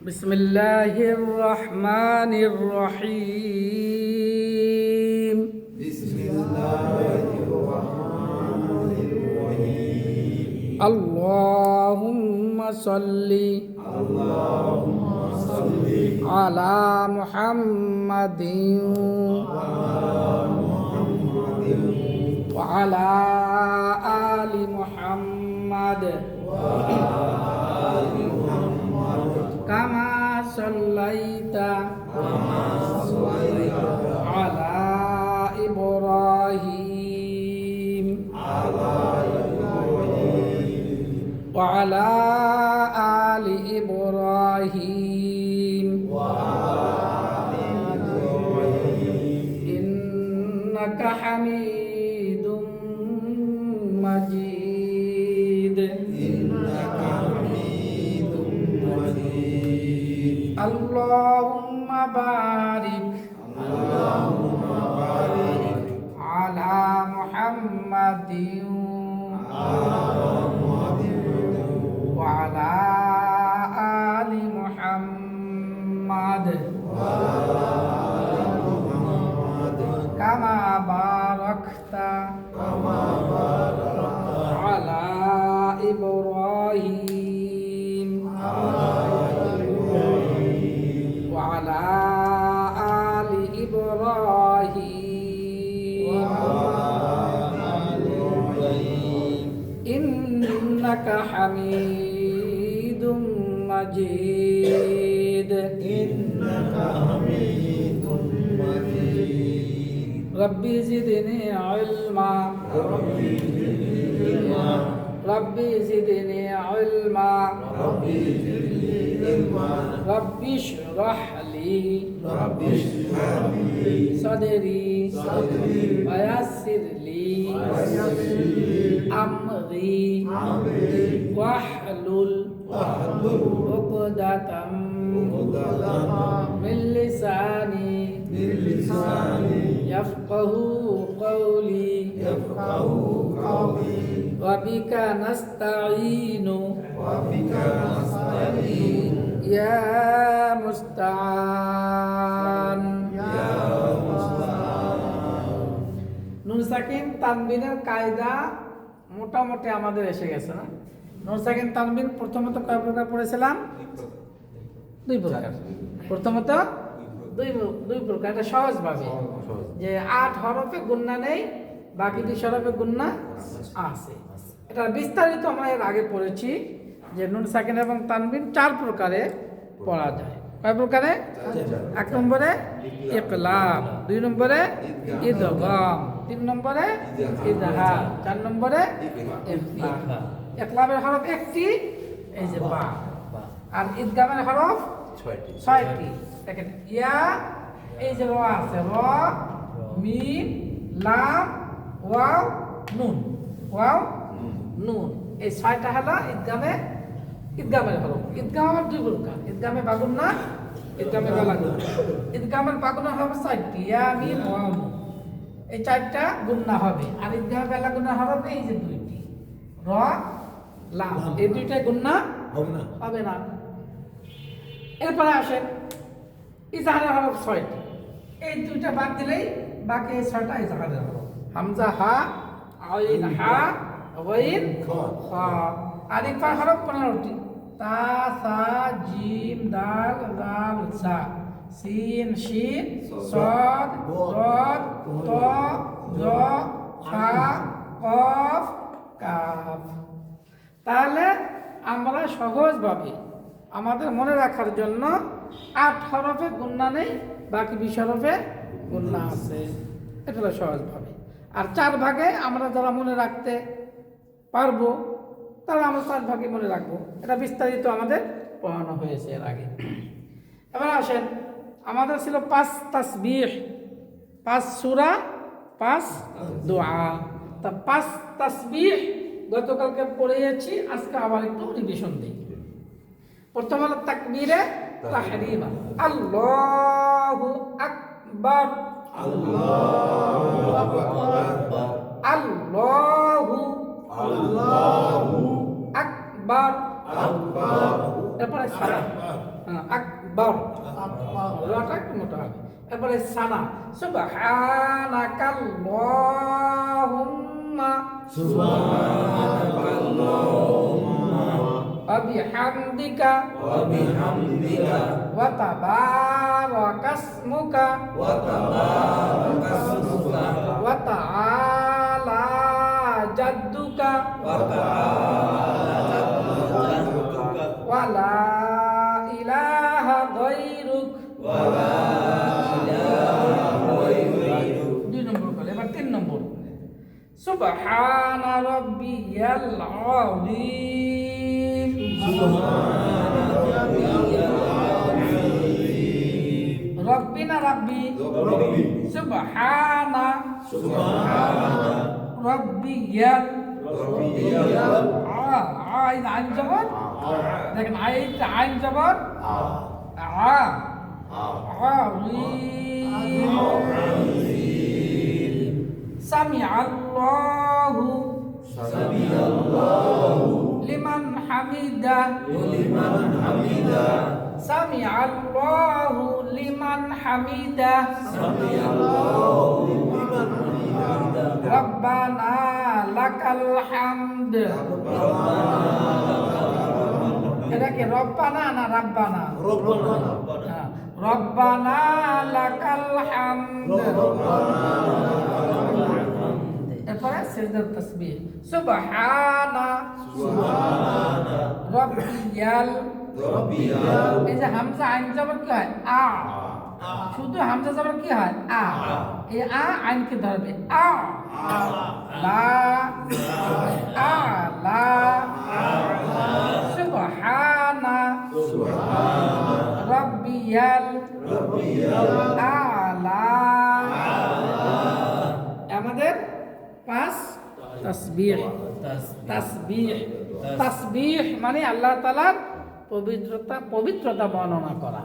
বিসমিল্লাহির রহমানির রহিম। আল্লাহুম্মা সাল্লি আলা মুহাম্মাদিন ওয়া আলা আলি মুহাম্মাদ কামা সাল্লাইতা আলা ইব্রাহিম ওয়া আলা আলি ইব্রাহিম ইন্নাকা হামিদুম মাজিদ। আল্লাহুম্মা বারিক আলা মুহাম্মাদিন ওয়া আলা আলি মুহাম্মাদ কামা বারাকতা আলা ইব্রাহিম ওয়া আলা আলি ইব্রাহিম ইন্নাকা হামিদুম মাজিদ। রব্বি জিদনি ইলমা রব্বি জিদনি ইলমা রব্বি ইশরাহ লি সাদরি ওয়া ইয়াসসির লি আমরি ওয়াহলুল উকদাতাম মিন লিসানি ইয়াফকাহু কওলি ওয়া বিকা নাস্তাঈনু ইয়া মুস্তাআন। নুন সাকিন তানবিনের কায়দা মোটামুটি আমাদের এসে গেছে না? নুন সাকিন তানবিন প্রথমত কয় প্রকার পড়েছিলাম? দুই প্রকার। প্রথমত দুই প্রকার। এটা সহজভাবে যে 8 হরফে গুণনা নেই, বাকি 2 হরফে গুণনা আছে। এটা বিস্তারিত আমরা এর আগে পড়েছি যে নুন সাকিন এবং তানবিন 4 প্রকারে পড়া যায়। কয় প্রকারে? 1 নম্বরে ইকলাব, 2 নম্বরে ইদগাম, 3 নম্বরে ইজহার, 4 নম্বরে ইখফা। ইকলাবের হরফ 1টি, এই যে বা, আর ইদগামের হরফ 6টি। দেখেন ইয়া, এই যে র আছে, র, মিম, লাম, ওয়াও, নুন, ওয়াও, নুন, এই 6টা হলো ইদগামের হরফ। ইদগাম আবার 2 প্রকার, ইদগামে বাগুন্না, ইদগামে বালাগুন্না। ইদগামের বাগুন্না হবে 4টি, ইয়া, মিম, ওয়াও, নুন, এই 4টা গুন্না হবে। আর ইদগামে বালাগুন্না হরফ এই যে 2টি, র, লাম, এই 2টা গুন্না হবে না। এরপরে আসেন ইজহারের হরফ 6টি, এই 2টা বাদ দিলেই বাকি 6টা ইজহারের হরফ। হামজা, হা, আইন, হা, গাইন, খা। আর ইকফার হরফ 15টি, তা, সা, জিম, দাল, জাল, জা, সিন, শিন, সাদ, দাদ, তা, জা, হা, কফ, কাফ। তাহলে আমরা সহজভাবে আমাদের মনে রাখার জন্য 8 হরফে গুণনা নেই, বাকি 20 হরফে গুণনা আছে। এটা হলো সহজভাবে। আর 4 ভাগে আমরা যারা মনে রাখতে পারবো তারা আমরা 4 ভাগে মনে রাখবো। এটা বিস্তারিত আমাদের পড়ানো হয়েছে এর আগে। এবার আসেন, আমাদের ছিল 5 তাসবিহ, 5 সূরা, 5 দোয়া। তা 5 তাসবিহ গতকালকে পড়েছি, আজকে আবার একটু রিভিশন দিই। প্রথম হলো তাকবীরে তাহরিমা, আল্লাহু আকবার, আল্লাহু আকবার, আল্লাহু আকবার, এরপরে সানা আকবার লটা একটু মোটা হবে এরপরে সানা সুবহানাকাল্লাহুম্মা ওয়া বিহামদিকা ওয়া তাবারাকাসমুকা ওয়া তাআলা জাদ্দুকা ওয়া লা ইলাহা গায়রুক দুই নম্বর করে এবার তিন নম্বর সুবহানা রাব্বিয়াল আযীম রব্বিনা রাব্বি সুবহানা রাব্বিয়াল আইন আইন জবর দেখেন আইন জবর সামিআ আল্লাহু লিমান হামিদা সামিআ আল্লাহু লিমান হামিদা রব্বানা লাকাল হামদ এটা কি রব্বানা না রাব্বানা রব্বানা লাকাল হামদ এরপরে সিজদার তাসবিহ সুবহানা রাব্বিয়াল এই যে হামজা আইন জবর কি হয় আ শুধু হামজা জবর কি হয় আ এই আইনকে ধরবে লা সুবহানা রাব্বিয়াল আলা আমাদের পাঁচ তাসবিহ তাসবিহ মানে আল্লাহ তাআলার পবিত্রতা বর্ণনা করা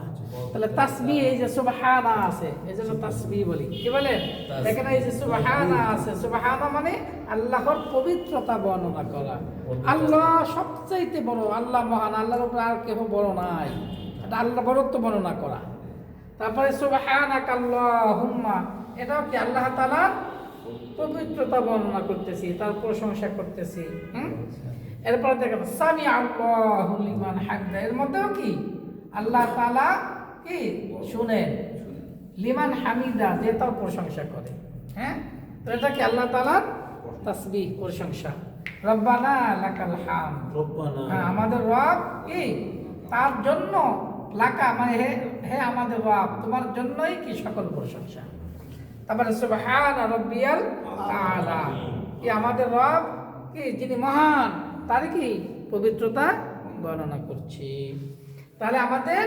তাহলে তাসবিহ এই যে সুবহানা আছে এজন্য তাসবিহ বলি কি বলেন এখানে এই যে সুবহানা আছে সুবহানা মানে আল্লাহর পবিত্রতা বর্ণনা করা আল্লাহ সবচেয়ে বড় আল্লাহ মহান আল্লাহর উপর আর কেউ বড় নাই এটা আল্লাহ বড়ত্ব বর্ণনা করা তারপরে সুবহানাকাল্লাহুম্মা এটাও কি আল্লাহ তাআলার পবিত্রতা বর্ণনা করতেছি তার প্রশংসা করতেছি এরপর দেখেন সামিআ আল্লাহু লিমান হামিদা এর মধ্যেও কি আল্লাহ তাআলা কি শুনেন লিমান হামিদা যে তার প্রশংসা করে তো এটা কি আল্লাহ তাআলার তাসবিহ প্রশংসা রব্বানা লাকাল হামদ আমাদের রব কি তার জন্য লাকা মানে হে আমাদের রব তোমার জন্যই কি সকল প্রশংসা তারপরে সুবহানা রাব্বিয়াল আলা কি আমাদের রব কি যিনি মহান তার কি পবিত্রতা বর্ণনা করছি তাহলে আমাদের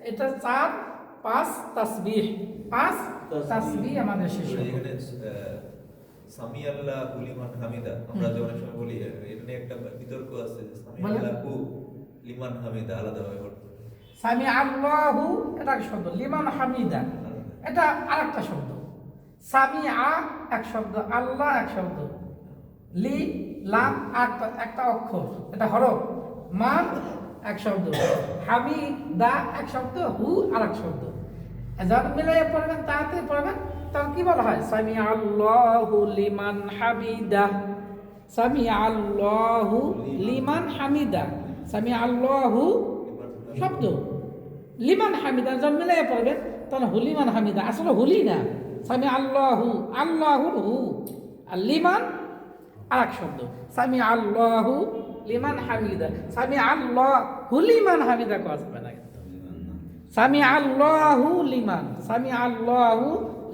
এটা 4-5 তাসবিহ 5 তাসবিহ আমাদের শেষ হলো এখানে সামি আল্লাহু লিমান হামিদা আমরা যে অনেক সময় বলি এটা নিয়ে একটা বিতর্ক আছে সামি আল্লাহু লিমান হামিদা আলাদা ভাবে বলতে সামি আল্লাহু এটা এক শব্দ লিমান হামিদা এটা আরেকটা শব্দ সামিআ এক শব্দ আল্লাহ এক শব্দ লি লাম একটা অক্ষর এটা হরফ মান এক শব্দ হামিদা এক শব্দ হু আরেক শব্দ যখন মিলাইয়ে পড়বেন তাতে পড়বেন তখন কি বলা হয় সামিআ আল্লাহু লিমান হামিদা সামিআ আল্লাহু লিমান হামিদা সামিআ আল্লাহু শব্দ লিমান হামিদা যখন মিলাইয়ে পড়বেন তখন হুলিমান হামিদা আসলে হুলি না সামি আল্লাহু আল্লাহুর হু আর লিমান আরেক শব্দ সামি আল্লাহু লিমান হামিদা সামি আল্লাহু লিমান হামিদা কথা হবে না সামি আল্লাহু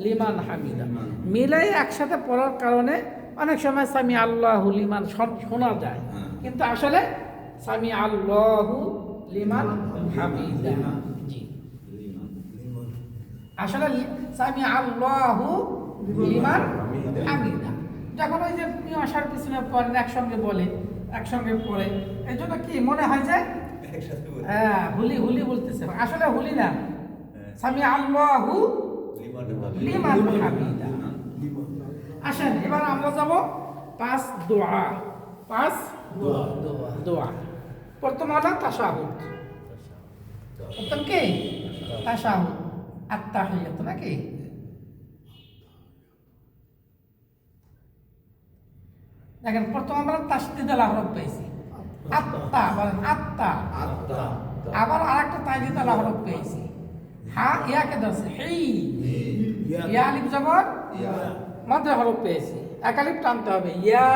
লিমান হামিদা মিলাই একসাথে পড়ার কারণে অনেক সময় সামি আল্লাহু লিমান শোনা যায় কিন্তু আসলে সামি আল্লাহু লিমান হামিদা জি আসলে সামি আল্লাহু লিমান হামিদা যখন ওই যে আসার পিছনে পড়েন একসঙ্গে বলে একসঙ্গে পড়ে এই জন্য কি মনে হয় যে হ্যাঁ হুলি বলতেছে আসলে হুলি না সামি আল্লাহু লিমান হামিদা আসেন এবার আমরা যাব 5 দোয়া প্রথম হলো তাশাহুদ, প্রথম কি তাশাহুদ, আত্তাহিয়াত নাকি? দেখেন প্রথম আমরা তাসদিদুল হরফ পেয়েছি, আত্তা বলেন আত্তা, আবার আরেকটা তাসদিদুল হরফ পেয়েছি, হা ইয়াকে ধরছে হেই, ইয়া আলিফ জবর মধ্যে হরফ পেয়েছি, এক আলিফ টানতে হবে, ইয়া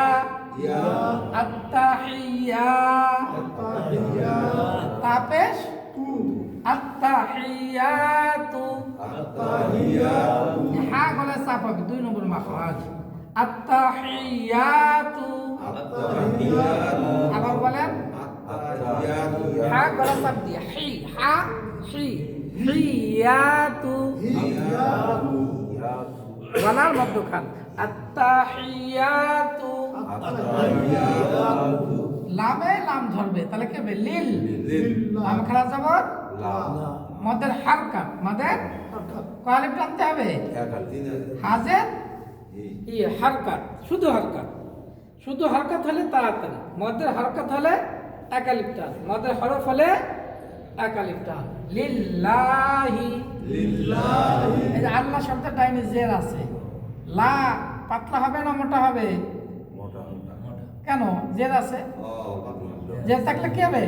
আত্তাহিয়া, তাপেশ আত্তাহিয়াতু, হা গলায় চাপ হবে, 2 নম্বর মাখরাজ, আত্তাহিয়াতু, আবার বলেন হা গলা চাপ দিয়ে হি, হা হি, হিয়াতু, গলার মধ্যখান, আত্তাহিয়াতু, লামে লাম ধরবে তাহলে কি হবে লিল, লাম খারা জবর মদের হারকাত, মদের কয় টানতে হবে, হাজের ই হারকাত, শুধু হারকাত, শুধু হারকাত হলে তাড়াতাড়ি, মদের হারকাত হলে এক আলিফ টান, মদের হরফ হলে এক আলিফ টান, লিল্লাহি, এই যে আল্লাহ শব্দের ডাইনে জের আছে, লা পাতলা হবে না মোটা হবে? কেন? জের আছে, জের থাকলে কি হবে?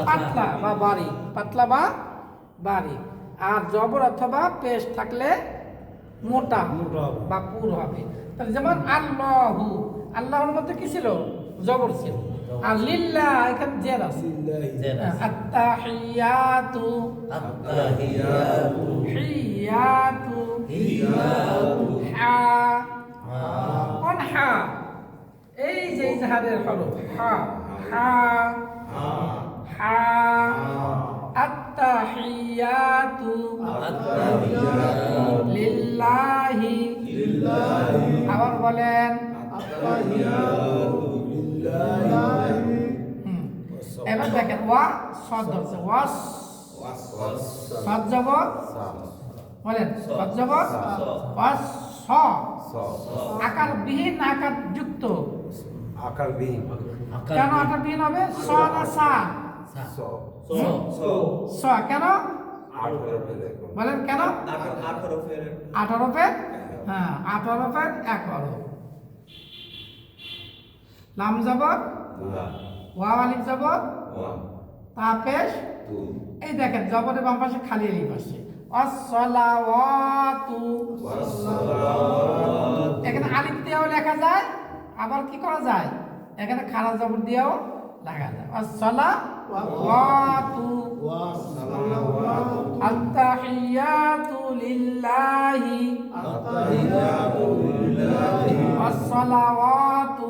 পাতলা বা বাড়ি, পাতলা বা বাড়ি। আর জবর অথবা পেশ থাকলে মোটা বা পুর হবে। তাহলে যেমন আল্লাহু, আল্লাহর মধ্যে কি ছিল? জবর ছিল। আর লিল্লাহ এখানে জের আছে, আত্তাহিয়াতু, হিয়াতু, হা, কোন হা? এই যে ইজহারের হরফ হা, হা, হা, আত্তাহিয়াতু লিল্লাহি, আবার বলেন এবার দেখেন ওয়া সদ ধরছে, ওয়াস সদ জবর, বলেন সদ জবর, ওয়াস স, আকার বিহীন আকার যুক্ত, আকার বিহীন, কেন আকার বিহীন হবে? স না সা? স কেন বলেন, কেন? 8 হরফের, হ্যাঁ 8 হরফের এক হরফ, লাম জবর, ওয়াও আলিফ জবর, তা পেশ, এই দেখেন জবরের বাম পাশে খালি আলিফ আসছে, আসসালাওয়াতু, এখানে আলিফ দিয়েও লেখা যায়, আবার কি করা যায়? এখানে খাড়া জবর দিয়েও লেখা যায়, আসসালাওয়াতু, আত্তাহিয়াতু লিল্লাহি, আসসালাওয়াতু,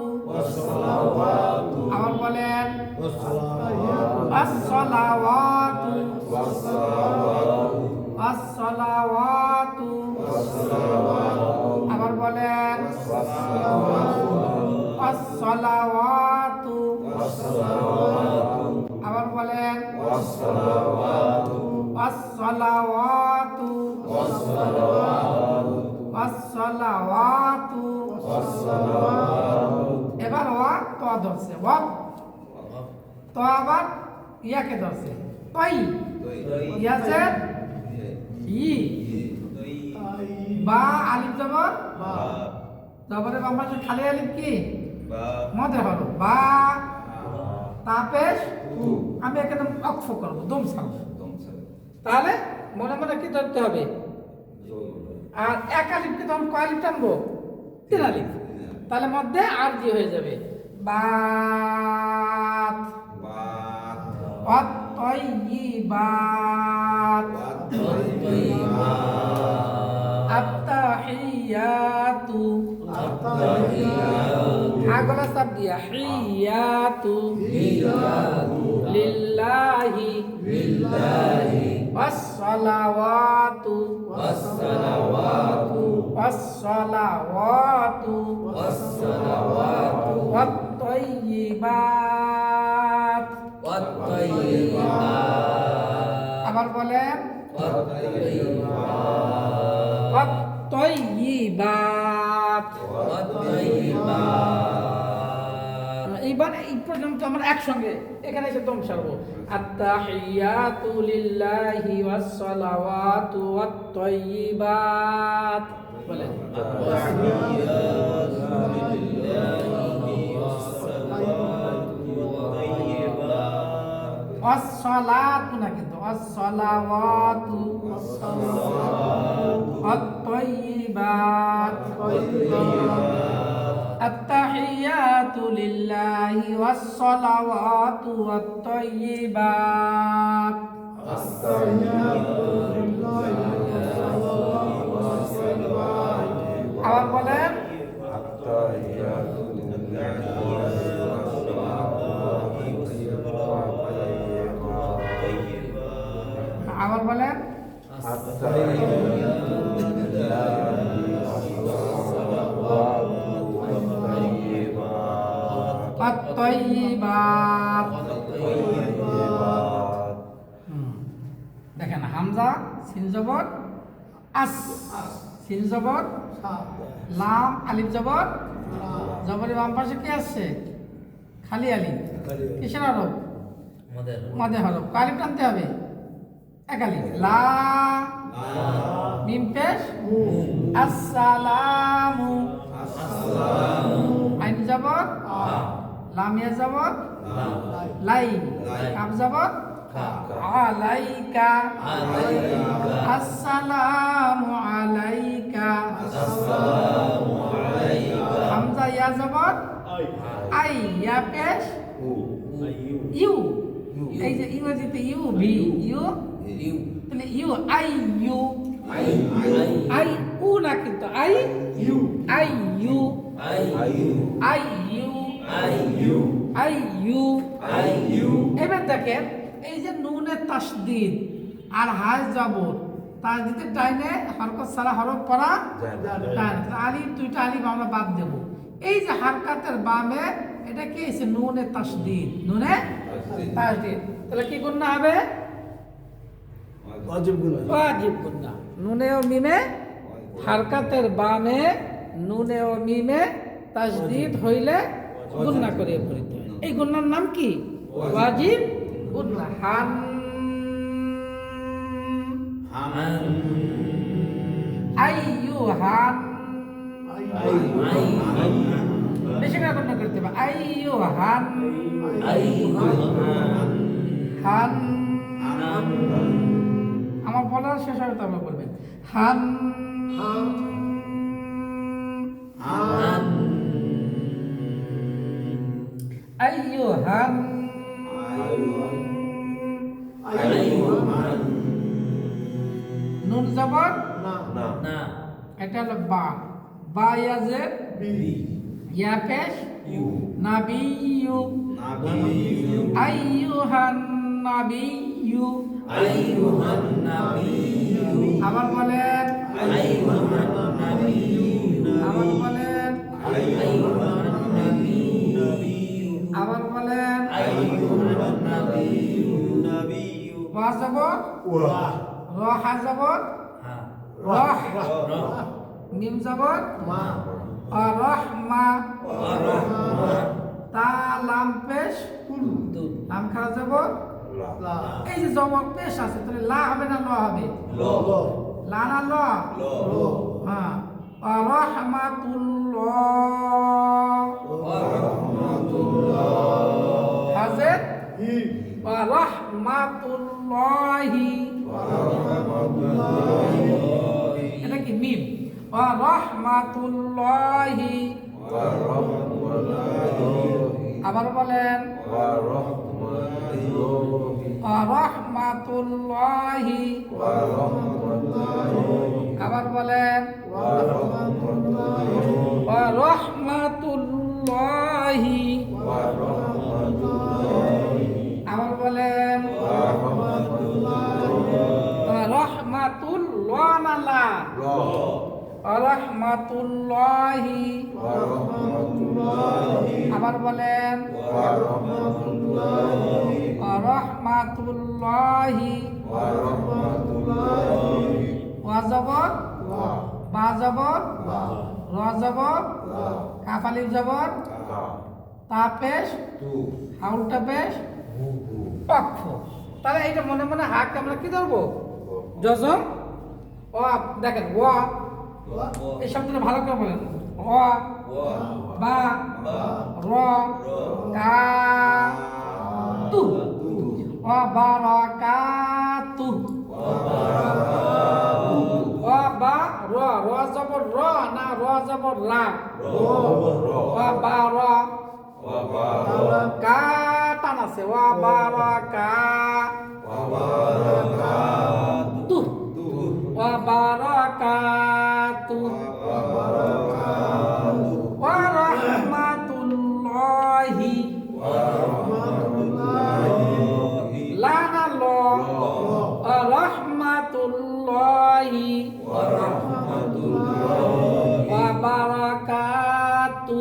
আবার বলেন আসসালাওয়াতু, আসসালাওয়াতু, আবার বলেন আসসালাওয়াতু, আবার বলেন আসসালাওয়াতু, আসসালাওয়াতু, এবার ওয়া তো ধরছে, ওয়া তো আবার ইয়াকে ধরছে, তই, ইয়াছে ই, বা আলিফ জবর, জবরের বাম পাশে খালি আলিফ কি? মধ্যে হলো বা, তাপেশ, আমি এখানে অক্ষ করবো, দম ছাড়বো, তাহলে মনে মনে কি ধরতে হবে? আর এক আলিফকে তখন কয় আলিফ টানবো? 3 আলিফ, তাহলে মধ্যে আর জি হয়ে যাবে, বাত, আত-তাইয়্যিবাত, আত-তাহিয়াতু, আগলা চাপ দিয়া হিয়াতু, লিল্লাহি, আসসালাওয়াতু, আসসালাওয়াতু, ওয়াত-তাইয়্যিবাত, আবার বলেন ওয়াত-তাইয়্যিবাত, এই এইবার এই পর্যন্ত আমরা একসঙ্গে এখানে এসে দম সারবো। আত্তাহিয়াতু লিল্লাহি ওয়াস সালাওয়াতু ওয়াত তাইয়্যিবাত বলেন ওয়াস-সালাতু না কিন্তু ওয়াস-সালাওয়াতু ওয়াত-তাইয়্যিবাত আত-তাহিয়াতু লিল্লাহি ওয়াস-সালাওয়াতু ওয়াত-তাইয়্যিবাত আবার বলেন আবার বলেন আত-তাইয়্যিবাত দেখেন হামজা সিন জবর আস সিন জবর লাম আলিফ জবর জবরের বাম পাশে কি আছে খালি আলিফ কিসের হরফ মাদের হরফ আলিফ টানতে হবে এক আলিফ লা মিম পেশ আসসালামু আইন জবর লাম ইয়া জবর লাই কাফ জবর আলাইকা আসসালামু আলাইকা হামজা ইয়া জবর আই ইয়া পেশ ইউ এই যে ইংরেজিতে ইউ ভি ইউ তাহলে ইউ আই ইউ আই উ না কিন্তু I U I U I U এবার দেখেন এই যে নুনে তাসদীদ আর হায় জবর তাসদীদের টাইনে হরকত ছাড়া হরফ পড়া যায় না আলিফ দুইটা আলিফ আমরা বাদ দেব এই যে হারকাতের বামে এটা কি হইছে নুনে তাসদীদ নুনে তাসদীদ তাহলে কি গুণনা হবে ওয়াজিব গুণনা নুনে ও মিমে হারকাতের বামে নুনে ও মিমে তাসদীদ হইলে গুণনা করে পড়িতে হয় এই গুণনার নাম কি ওয়াজিব গুণনা হান আইয়ুহান বেশি করে গুণনা করতে হবে আইয়ুহান হান আমার বলার শেষ হবে তারপর বলবেন হান আইয়ুহান নুন জবর না এটা হলো বা বা ইয়াজের ইয়া পেশ নাবিয়্যু আইয়ুহান নাবিয়্যু আবার বলেন আবার বলেন আবার বলেন ওয়া জবর র হা জবর রহ মিম জবর রহমা তা লাম পেশ লাম খারা জবর এই যে জবর পেশ আছে তাহলে লা হবে না ল হবে লা না ল হ্যাঁ রাহমাতুল্লাহ হাজের রাহমাতুল্লাহি এটা কি মিম রাহমাতুল্লাহি আবার বলেন রাহমাতুল্লাহি আবার বলেন রাহমাতুল্লাহি আবার বলেন রাহমাতুল্লাহ না লা রাহমাতুল্লাহি আবার বলেন রাহমাতুল্লাহি ওয়া জবর বা জবর র জবর কাফ আলিফ জবর তা পেশ, তু হাউলটা পেশ, হু হু পক্ষ। তাহলে এইটা মনে মনে হাকে আমরা কি ধরবো? যজম। ও দেখেন ওয়া, এই শব্দটা ভালো করে বলেন। ওয়া, বা, র, কা, তু। ওয়া বারাকাতু। ওয়া বা র, র জবর র না র জবর রা। ওয়া বা র, কা টান আছে। ওয়া বারাকা তু। ওয়া বারাকাতু ওয়া রাহমাতুল্লাহি। লা না ল, রাহমাতুল্লাহি ওয়া বারাকাতু।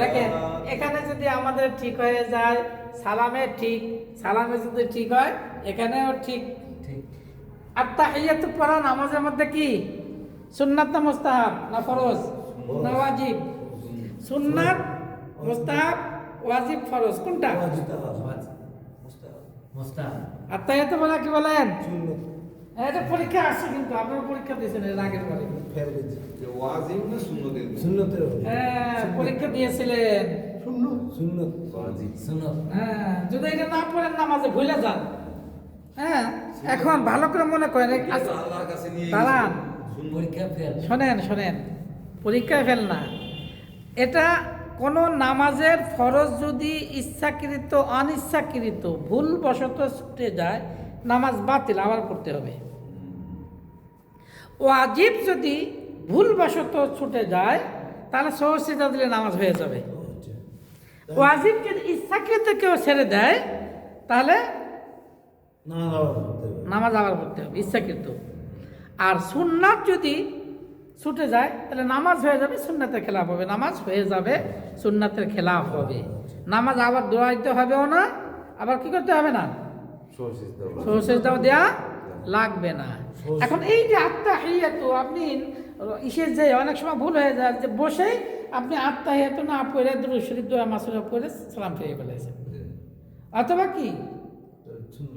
দেখেন এখানে যদি আমাদের ঠিক হয়ে যায়, সালামে ঠিক, সালামে যদি ঠিক হয় এখানেও ঠিক। আত্তাহিয়াতু পড়া নামাজের মধ্যে কি সুন্নাত না মুস্তাহাব না ফরজ না ওয়াজিব? সুন্নাত, মুস্তাহাব, ওয়াজিব, ফরজ কোনটা? আত্তাহিয়াতু বলা কি বলেন? এটা পরীক্ষা আসছে, কিন্তু আপনারা পরীক্ষা দিয়েছেন এর আগের বারে। ওয়াজিব না সুন্নতের? সুন্নতের। হ্যাঁ পরীক্ষা দিয়েছিলেন। সুন্নত ওয়াজিব সুন্নত। হ্যাঁ যদি এটা না পড়েন নামাজে ভুলে যান। হ্যাঁ এখন ভালো করে মনে করেন। আল্লাহর কাছে নিয়ে দাঁড়ান, পরীক্ষা ফেল। শোনেন, পরীক্ষায় ফেল না। এটা কোনো নামাজের ফরজ যদি ইচ্ছাকৃত অনিচ্ছাকৃত ভুলবশত ছুটে যায়, নামাজ বাতিল, আবার পড়তে হবে। ওয়াজিব যদি ভুলবশত ছুটে যায় তাহলে সহজে দিলে নামাজ হয়ে যাবে। ওয়াজিব যদি ইচ্ছাকৃত কেউ ছেড়ে দেয় তাহলে নামাজ আবার পড়তে হবে ইচ্ছাকৃত। আর সুন্নাত যদি ছুটে যায় তাহলে নামাজ হয়ে যাবে, সুন্নাতের খেলাফ হবে। নামাজ হয়ে যাবে, সুন্নাতের খেলাফ হবে। নামাজ আবার দৌড়াইতে হবেও না, আবার কি করতে হবে না, সহজেও দেওয়া লাগবে না। এখন এই যে আত্তাহিয়াতু, আপনি ইসের যে অনেক সময় ভুল হয়ে যায় যে বসেই আপনি আত্তাহিয়াতু না পড়ে দুরূদ শরীফ দোয়া মাসুরা পড়ে সালাম ফিরিয়ে ফেলেছেন। অথবা কি,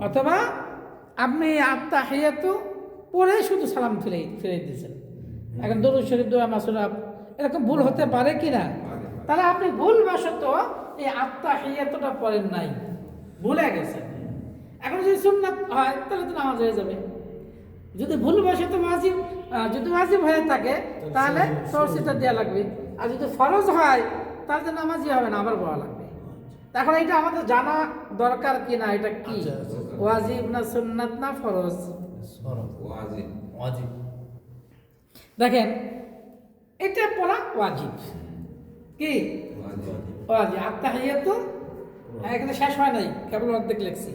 অথবা আপনি আত্তাহিয়াতু পড়ে শুধু সালাম ফিরিয়ে দিয়েছেন। এখন দুরূদ শরীফ দোয়া মাসুরা এরকম ভুল হতে পারে কি না? তাহলে আপনি ভুলবশত এই আত্তাহিয়াতুটা পড়েন নাই, ভুলে গেছেন। এখন যদি সুন্নাত হয় তাহলে তো নামাজ হয়ে যাবে। যদি ভুলবশত ওয়াজিব, যদি ওয়াজিব হয়ে থাকে তাহলে সরসিটা দেওয়া লাগবে। আর যদি ফরজ হয় তাহলে তো নামাজই হবে না, আবার পড়া লাগবে। এখন এটা আমাদের জানা দরকার কি না, এটা কি ওয়াজিব না সুন্নাত না ফরজ? ওয়াজিব। দেখেন এটা পড়া ওয়াজিব। কি ওয়াজিব? আত্তাহিয়াতু এখানে শেষ হয় নাই, কেবল অর্ধেক লিখছি।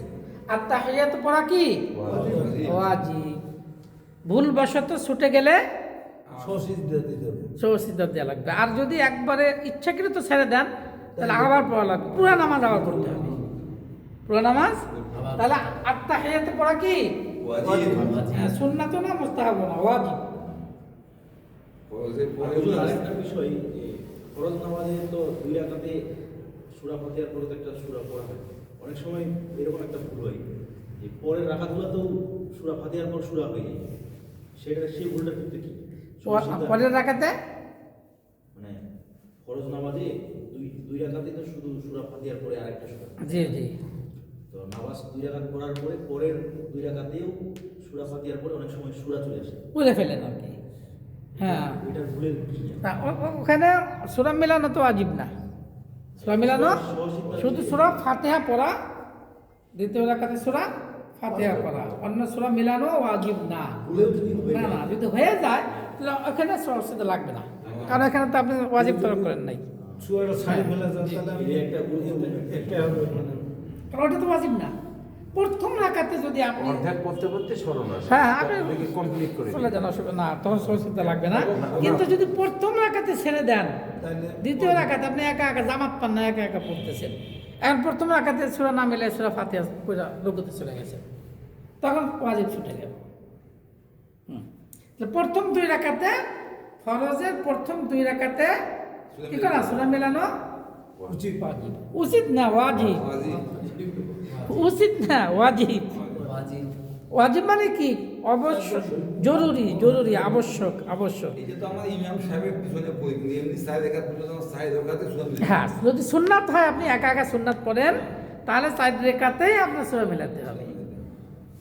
আত্তাহিয়াতু পড়া কি ওয়াজিব। ভুলবশত ছুটে গেলে সহসিদ্ধা দেওয়া লাগবে। আর যদি একবারে ইচ্ছাকৃত ছেড়ে দেন তাহলে আবার পড়া লাগবে, পুরো নামাজ আবার পড়তে হবে, পুরো নামাজ। তাহলে আত্তাহিয়াতু পড়া কি সুন্নাত না মুস্তাহাব না, ওয়াজিব। আরেকটা বিষয়, ফরজ নামাজে তো দুই রাকাতে সূরা ফাতিহার পরে তো একটা সূরা পড়া হয়। অনেক সময় এরকম একটা ভুল হয় যে পরের রাকাতগুলো তো সূরা ফাতিহার পর সূরা হয়ে যায়, সেই ভুলটা কিন্তু কি পরের রাকাতে মানে ফরজ নামাজে দুই রাকাতে তো শুধু সূরা ফাতিহার পরে আরেকটা সূরা। জি জি। তো নামাজ দুই রাকাত পড়ার পরে পরের দুই রাকাতেও সূরা ফাতিহার পরে অনেক সময় সূরা চলে আসে, বলে ফেলেন আর কি। হ্যাঁ এটা ভুলের কি? ওখানে সূরা মিলানো তো ওয়াজিব না। সূরা মিলানো শুধু সূরা ফাতিহা পড়া, দ্বিতীয় রাকাতে সূরা ফাতিহা পড়া, অন্য সূরা মিলানো ওয়াজিব না। না যদি হয়ে যায় তাহলে ওখানে সরসিদ্ধা লাগবে না, কারণ এখানে তো আপনি ওয়াজিব তরক করেন নাই, কারণ ওটা তো ওয়াজিব না। প্রথম রাকাতে যদি আপনি অর্ধেক পড়তে পড়তে স্মরণ আসে, হ্যাঁ আপনি কমপ্লিট করে চলে যান, অসুবিধা না, তখন সরসিদ্ধা লাগবে না। কিন্তু যদি প্রথম রাকাতে ছেড়ে দেন, দ্বিতীয় রাকাতে আপনি একা একা জামাত পান না, একা একা পড়তেছেন, এখন প্রথম রাকাতে সূরা না মিলে সূরা ফাতিহা পুরো রুকুতে চলে গেছে, তখন ওয়াজিব ছুটে গেল। প্রথম দুই রাকাতে ফরজের প্রথম দুই রাকাতে কি করা সূরা মেলানো উচিত উচিত না ওয়াজিব উচিত না ওয়াজিব ওয়াজিব মানে কি অবশ্যক জরুরি জরুরি আবশ্যক আবশ্যক এই যে তো আমাদের ইমাম সাহেবের পিছনে পড়ি কিন্তু এমনি সাইড রেখাত পর্যন্ত সাইড রেখাতে শুনে হ্যাঁ যদি সুন্নাত হয় আপনি একা একা সুন্নাত পড়েন তাহলে সাইড রেখাতেই আপনার সূরা মেলাতে হবে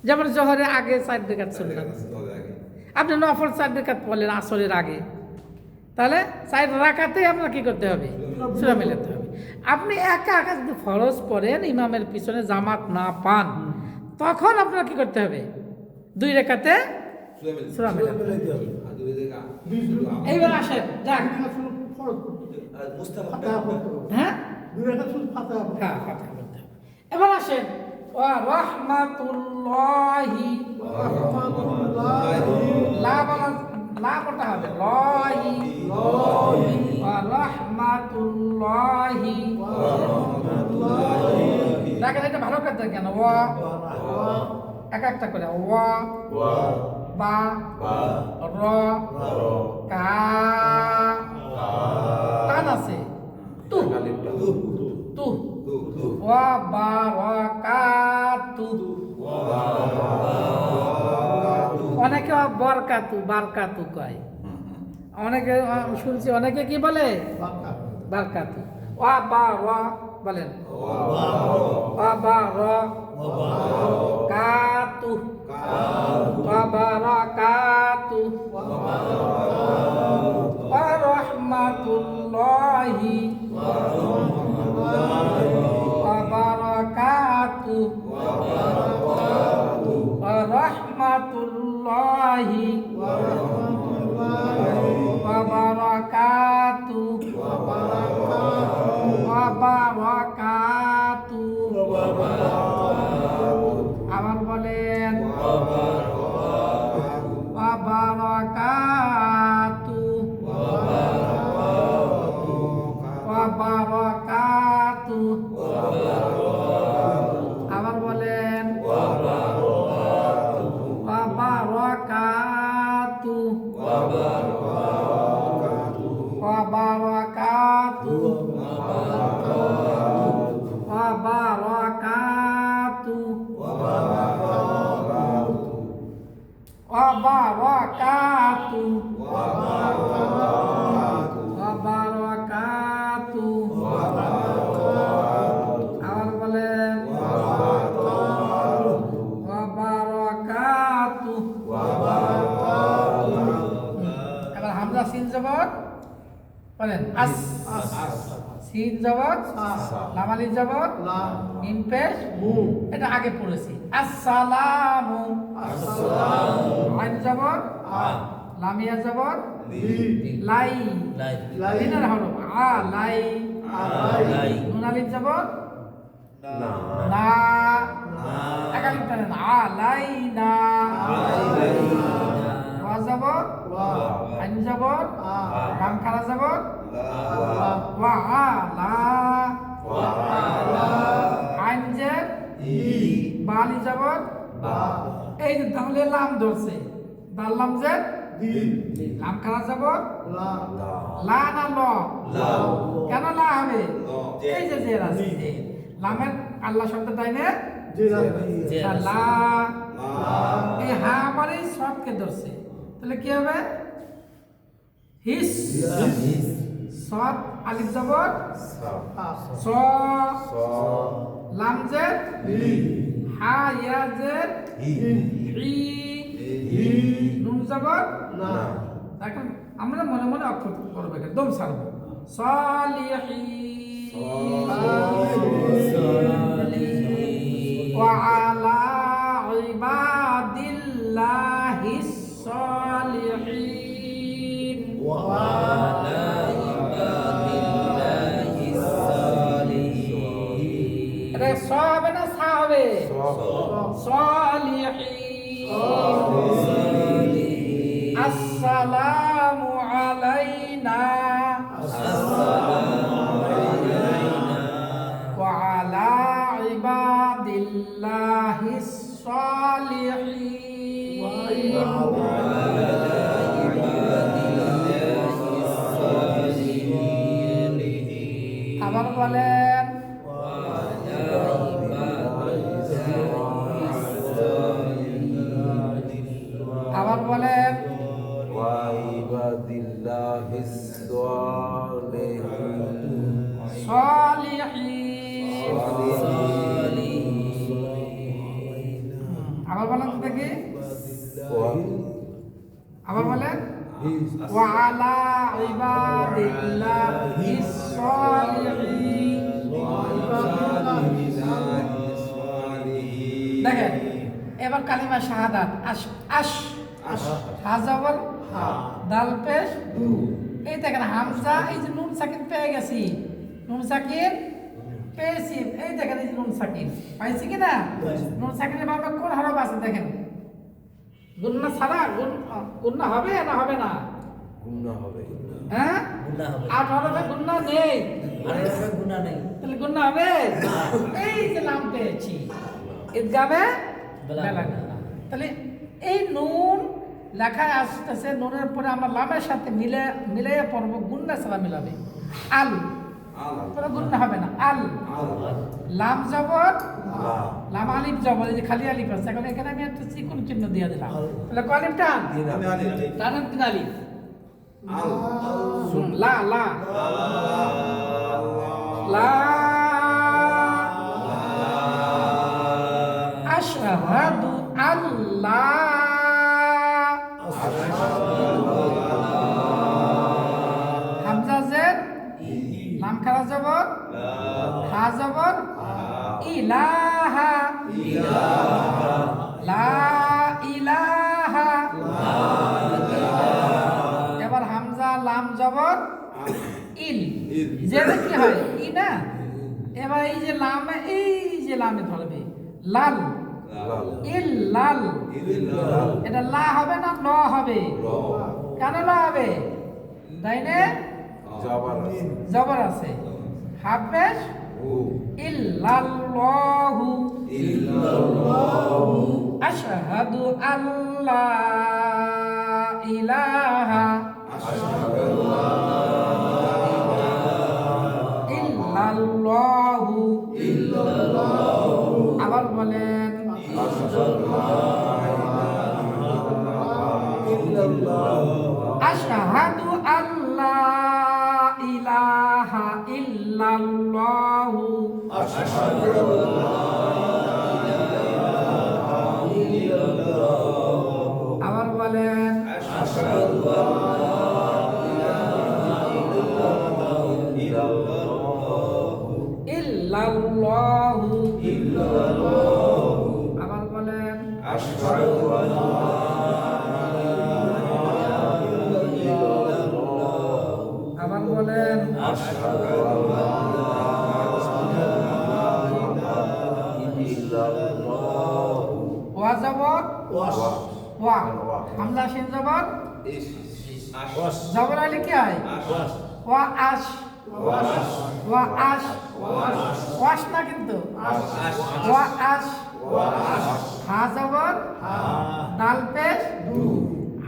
যেমন জোহরের আগে সাইড রেখাত সুন্নাত আপনি নফল সাইড রেখাত পড়লেন আসরের আগে তাহলে সাইড রাখাতেই আপনার কি করতে হবে সূরা মেলাতে হবে আপনি একা একা যদি ফরজ পড়েন ইমামের পিছনে জামাত না পান তখন আপনার কি করতে হবে 2 রেখাতে সূরা মেলাতে হবে এইবার আসেন যাক আর মুস্তাহাব হ্যাঁ হ্যাঁ ফাতিহা পড়তে হবে। এবার আসেন ওয়া রাহমাতুল্লাহি লা বলা লা পড়তে হবে লাহি ওয়া রাহমাতুল্লাহি দেখেন এটা ভালো করে দেখেন ওয়া এক একটা করে ওয়া বা র কা টান আছে তু তু ওয়া বারাকাতু অনেকে বরকাতু বারকাতু কয় অনেকে শুনছি অনেকে কি বলে বারকাতু ওয়া বা র বলেন ওয়া বা র কাতু ওয়া বারাকাতু ওয়া রাহমাতুল্লাহি ওয়া বারাকাতু ওয়া রাহমাতুল্লাহি ওয়া বারাকাতু ওয়া বারাকাতু আবার বলেন ওয়া বারাকাতু ওয়া বারাকাতু আবার বলেন ওয়া বারাকাতু ওয়া বারাকাতু ওয়া বারাকাতু ওয়া বারাকাতু ওয়া বারাকাতু আবার বলেন ওয়া বারাকাতু এবার হামজা সিন জবর বলেন আস সিন জবর লামালি জবর মিম পেশ এটা আগে পড়েছি আসসালামু আইন জবর লামিয়া জবর লাই দিনের হরফ আ লাই নুন আলিফ জবর না একালিফ টানেন আ লাই না ওয়া জবর আইন জবর লাম খারা জবর ওয়া আলা আইন জের বালি জবর এই যে তাহলে লাম ধরছে দাল লাম জের লাম খারা জবর লা না ল কেন লা হবে এই যে জের আছে লামের আল্লাহ শব্দ তাই না লা এই হা মানে সবকে ধরছে তাহলে কি হবে হিস সব আলিফ জবর স লাম জের হা ইয়া জের হি নুন জবর এখন আমরা মনে মনে অক্ষর করব একদম সারব সালিহিন ওয়া আলা ইবাদিল্লাহিস সালিহিন ওয়া আলা ইবাদিল্লাহিস সালিহিন এটা সব না সাবে সালিহিন আসসালামু আলাইনা ওয়া আলা ইবাদিল্লাহিস সালিহিন বলেন আবার বলেন সলিহিন আবার বলেন তো দেখি আবার বলেন ওয়ালা ইবাদিল্লাহিস সলিহিন দেখেন এবার কালিমা শাহাদাত আশ আশ হাজাবর দাল পেশ এই দেখেন হামজা এই যে নুন সাকিন পেয়ে গেছি নুন সাকিন পেয়েছি এই দেখেন এই যে নুন সাকিন পাইছি কি না নুন সাকিনের বাবা কোন হরফ আছে দেখেন গুন্না ছাড়া গুন্না হবে না হবে না হ্যাঁ আট হরফে গুন্না নেই তাহলে গুন্না হবে এই যে নাম পেয়েছি ঈদগামে বেলাগ তাহলে এই নুন লেখায় আসতেছে নুনের পরে আমরা লামের সাথে মিলে পড়বো গুন্না ছাড়া মিলাবে আল পরে গুন্না হবে না আল লাম জবর লাম আলিফ জবর এই যে খালি আলিফ আছে এখন এখানে আমি একটা চিকন চিহ্ন দিয়ে দিলাম তাহলে কয় আলিফ টান টানের তিন আলিফ লা লা লা আশহাদু আল্লাহ হামজা জের লাম খারা জবর হা জবর ইলাহা লা ইলাহা এবার হামজা লাম জবর ইল যেটা কি হয় ই না এবার এই যে লামে ধরবে লাল ইল লাল এটা লা হবে না ল হবে কেন ল হবে তাইনে জবর আছে হাফেজ ইল্লাল্লাহু আশহাদু আল্লা ইলাহা ইল্লাল্লাহু আবার বলেন আশহাদু আল্লা ইলাহা ইল্লাল্লাহু আবার বলেন ইল্লাল্লাহু আবার বলেন আবার বলেন ওয়া জবর ওয়া হামজা শিন জবর জবর আলি কি হয় ওয়া আশ ওয়া আশ ওয়াশ না কিন্তু ওয়া আশ হা জবর দাল পেশ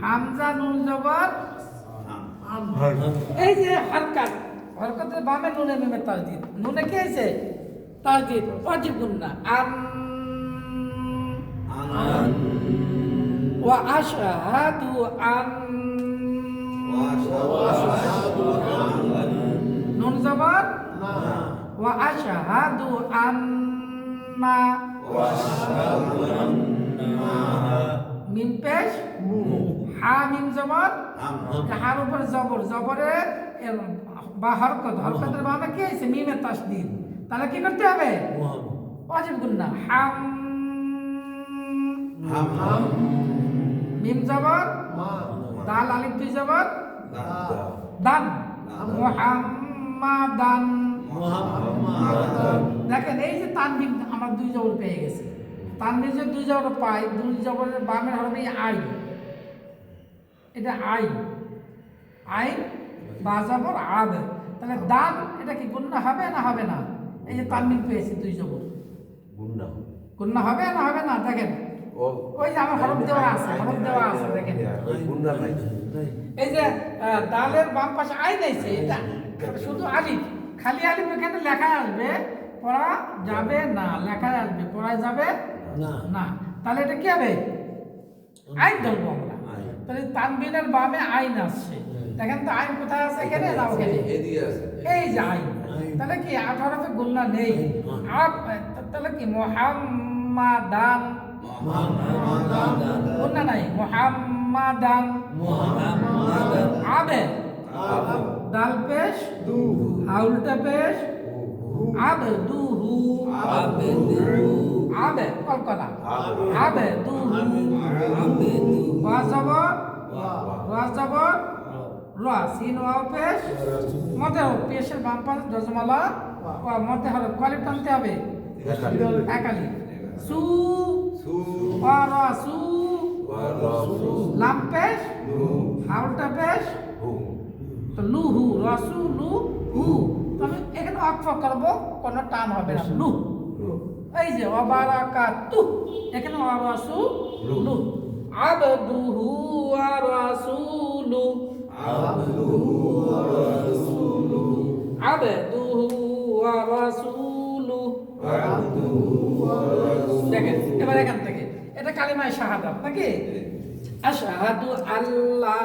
হামজা নুন জবর এই যে হরকতের বামে নুনে মিমে তাসদীদ নুনে কি আছে তাসদীদ ওয়াজিব গুন্না ওয়া আশহাদু আন নুন জবর ওয়া আশহাদু আন্না মিম পেশ হা মিম জবর হার উপর জবর জবরে বা হরকতের বামে কি আছে মিমে তাসদীদ তাহলে কি করতে হবে ওয়াজিব গুন্না হাম মিম জবর দাল আলিফ দুই জবর দান মুহাম্মাদান দেখেন এই যে তানবিন আমরা দুই জবর পেয়ে গেছি তানবিন যে দুই জবর পাই দুই জবরের বামের হবে আই এটা আই বা জবর আদ তাহলে দান এটা কি গুন্না হবে না হবে না এই যে তানবিন পেয়েছি দুই জবর গুন্না হবে না হবে না দেখেন ওই যে আমার হরফ দেওয়া আছে দেখেন এই যে দালের বাম পাশে আই দিয়েছে এটা শুধু আলিফ খালি আলিফ এখানে লেখা আসবে, পড়া যাবে না, লেখা আসবে, পড়া যাবে না। না। তাহলে এটা কি হবে? আইন ধরবো আমরা। আইন। তাহলে তানবিনের বামে আইন আসছে, দেখেন তো আইন কোথায় আছে? এখানে না ওখানে? এদিকে আছে। এই যে আইন। আইন। তাহলে কি 18 গুণনা নেই? তাহলে কি মুহাম্মাদান গুণনা নাই, মুহাম্মাদান। মুহাম্মাদান। আবে দাল পেশ দু আউলটা পেশ আবদুহু আবে কলকলা আবদুহু ওয়া জবর র সিন ওয়া পেশ মধ্যে পেশের বাম পাশ জজমালা ওয়া মধ্যে হলো কলিফ টানতে হবে একালি সু সু ওয়া রাসু ওয়া রাসু লাম পেশ লু আউলটা পেশ হু তো লুহু রাসূলু হু। তবে এখানে অক্ফ করব, কোনো টান হবে না, লু। এই যে ওয়াবারাকাতু, এখানে ওয়ারাসূলু আবদুহু ওয়া রাসূলু আবদুহু ওয়া রাসূলু আবদুহু ওয়া রাসূলু। আবদুহু ওয়া রাসূলু। দেখেন এবার এখান থেকে এটা কালিমায়ে শাহাদাত নাকি? আশহাদু আল্লা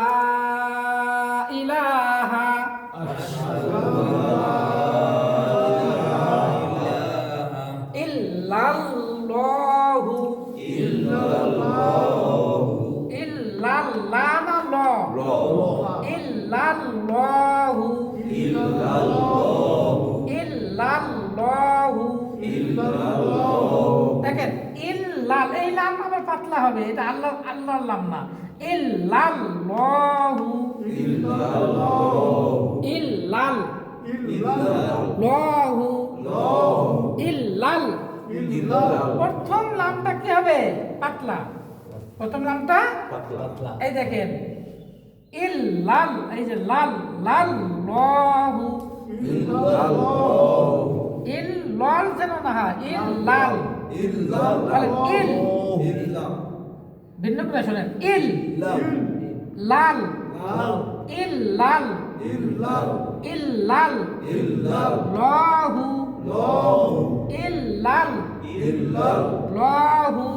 ইলাহা ইল্লাল্লাহু ইল্লাল্লাহ ইল্লাল্লাহু ইল্লাল্লাহু। দেখেন ইল্লাল, এই লাম আবার পাতলা হবে, এটা আল্লাহ আল্লাহর লাম না। ইল্লাল্লাহু ইল্লাল লাহু ইল্লাল। প্রথম লামটা কি হবে? পাতলা। প্রথম লামটা পাতলা। এই দেখেন ইল্লাল, এই যে লাল লাল লাহু ইল্লাল যেন না হয়, ইল্লাল। বলেন ইল, ভিন্ন করে শোনেন, ইল লাল ইল্লাল ইল্লাল লাহু ইল্লাল লাহু